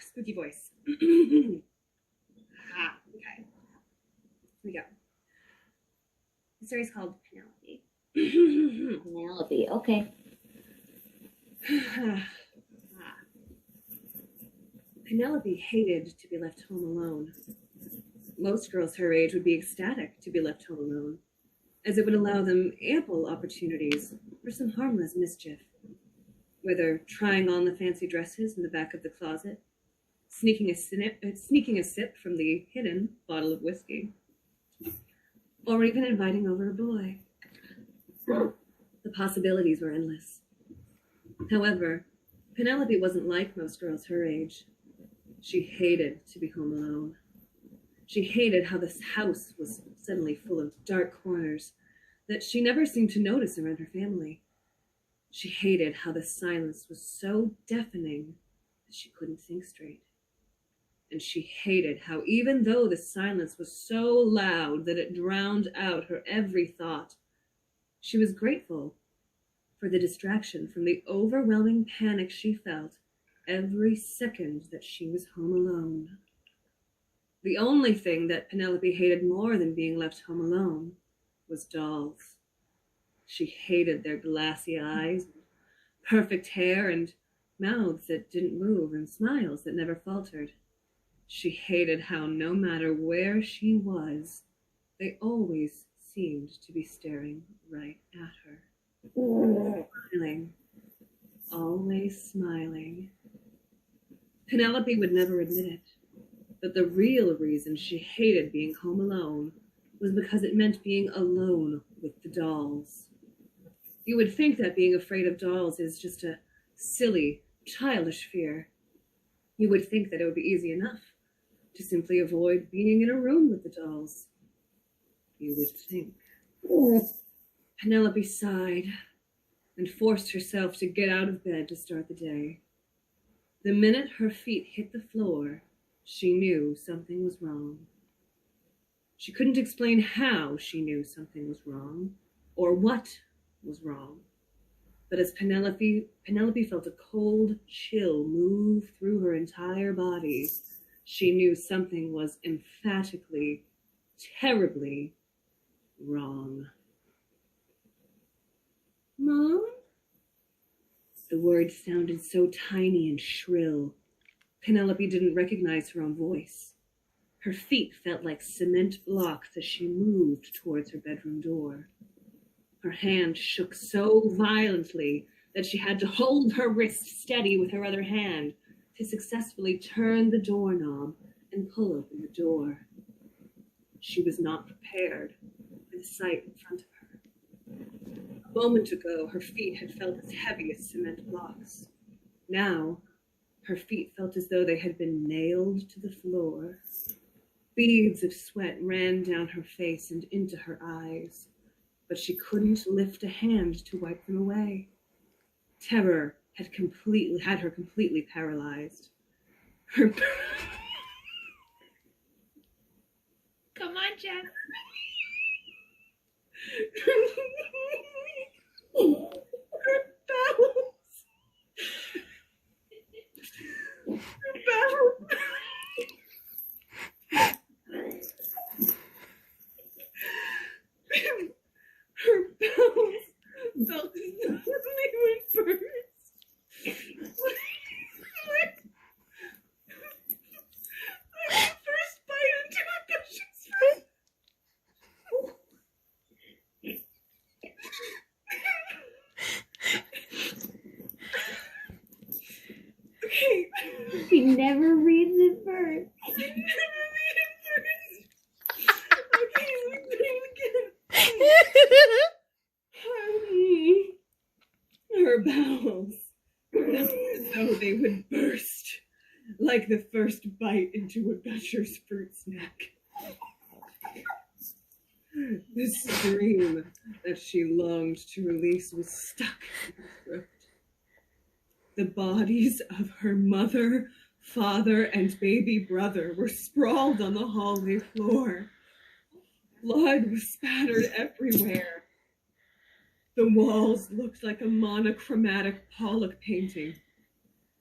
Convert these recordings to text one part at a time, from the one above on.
Spooky voice. Okay. Here we go. The story's called Penelope. Penelope, okay. Penelope hated to be left home alone. Most girls her age would be ecstatic to be left home alone, as it would allow them ample opportunities for some harmless mischief, whether trying on the fancy dresses in the back of the closet, sneaking a sip from the hidden bottle of whiskey, or even inviting over a boy. The possibilities were endless. However, Penelope wasn't like most girls her age. She hated to be home alone. She hated how this house was suddenly full of dark corners that she never seemed to notice around her family. She hated how the silence was so deafening that she couldn't think straight. And she hated how even though the silence was so loud that it drowned out her every thought, she was grateful for the distraction from the overwhelming panic she felt every second that she was home alone. The only thing that Penelope hated more than being left home alone was dolls. She hated their glassy eyes, perfect hair, and mouths that didn't move, and smiles that never faltered. She hated how no matter where she was, they always seemed to be staring right at her. Smiling. Always smiling. Penelope would never admit it, but the real reason she hated being home alone was because it meant being alone with the dolls. You would think that being afraid of dolls is just a silly, childish fear. You would think that it would be easy enough to simply avoid being in a room with the dolls. You would think. Penelope sighed and forced herself to get out of bed to start the day. The minute her feet hit the floor, she knew something was wrong. She couldn't explain how she knew something was wrong or what was wrong. But as Penelope felt a cold chill move through her entire body, she knew something was emphatically, terribly wrong. Mom? The words sounded so tiny and shrill. Penelope didn't recognize her own voice. Her feet felt like cement blocks as she moved towards her bedroom door. Her hand shook so violently that she had to hold her wrist steady with her other hand to successfully turn the doorknob and pull open the door. She was not prepared for the sight in front of her. A moment ago, her feet had felt as heavy as cement blocks. Now, her feet felt as though they had been nailed to the floor. Beads of sweat ran down her face and into her eyes, but she couldn't lift a hand to wipe them away. Terror had her completely paralyzed. Her Come on, Jess. Her bowels. Her bowels felt as though they would burst. Like the first bite into a gushing spring. Okay. She never reads it first. Okay, let me again. Her bowels felt as though they would burst, like the first bite into a gusher's fruit snack. The scream that she longed to release was stuck in her throat. The bodies of her mother, father, and baby brother were sprawled on the hallway floor. Blood was spattered everywhere. The walls looked like a monochromatic Pollock painting.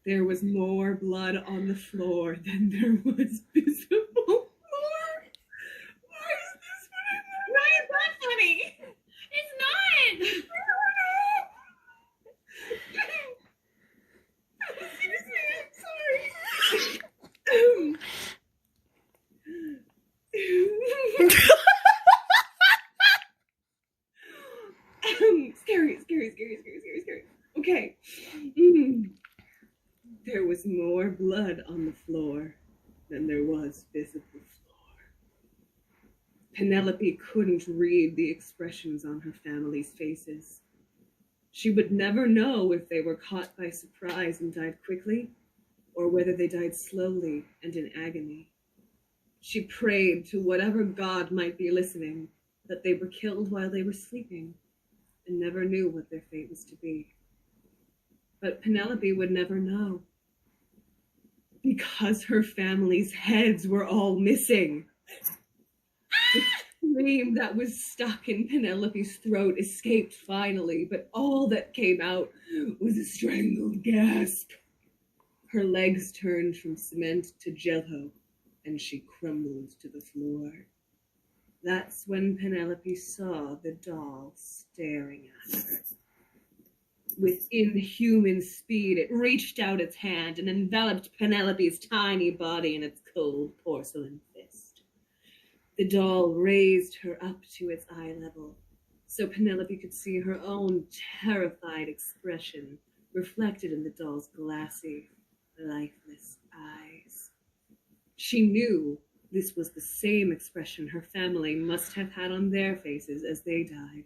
There was more blood on the floor than there was visible floor. Why is this funny? Why is that funny? It's not. Seriously, I'm sorry. Scary. Okay. There was more blood on the floor than there was visible floor. Penelope couldn't read the expressions on her family's faces. She would never know if they were caught by surprise and died quickly, or whether they died slowly and in agony. She prayed to whatever god might be listening that they were killed while they were sleeping, and never knew what their fate was to be. But Penelope would never know, because her family's heads were all missing. The scream that was stuck in Penelope's throat escaped finally, but all that came out was a strangled gasp. Her legs turned from cement to jello, and she crumbled to the floor. That's when Penelope saw the doll staring at her. With inhuman speed, it reached out its hand and enveloped Penelope's tiny body in its cold porcelain fist. The doll raised her up to its eye level, so Penelope could see her own terrified expression reflected in the doll's glassy, lifeless eyes. She knew this was the same expression her family must have had on their faces as they died,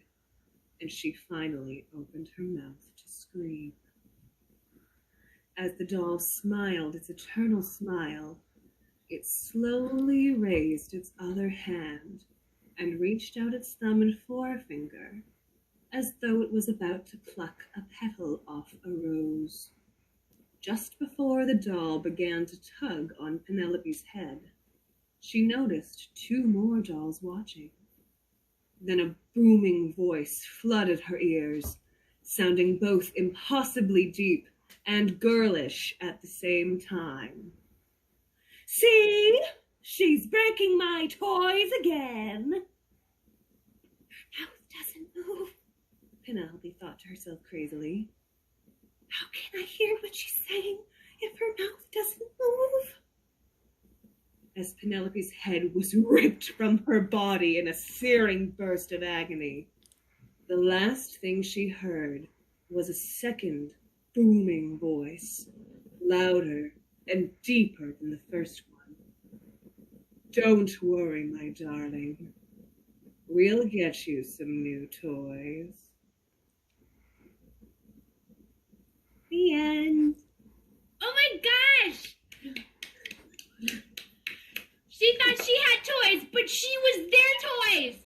and she finally opened her mouth to scream. As the doll smiled its eternal smile, it slowly raised its other hand and reached out its thumb and forefinger as though it was about to pluck a petal off a rose. Just before the doll began to tug on Penelope's head, she noticed two more dolls watching. Then a booming voice flooded her ears, sounding both impossibly deep and girlish at the same time. "See? She's breaking my toys again." "Her mouth doesn't move," Penelope thought to herself crazily. "How can I hear what she's saying if her mouth doesn't move?" As Penelope's head was ripped from her body in a searing burst of agony, the last thing she heard was a second booming voice, louder and deeper than the first one. "Don't worry, my darling. We'll get you some new toys." The end. Oh my gosh! She thought she had toys, but she was their toys!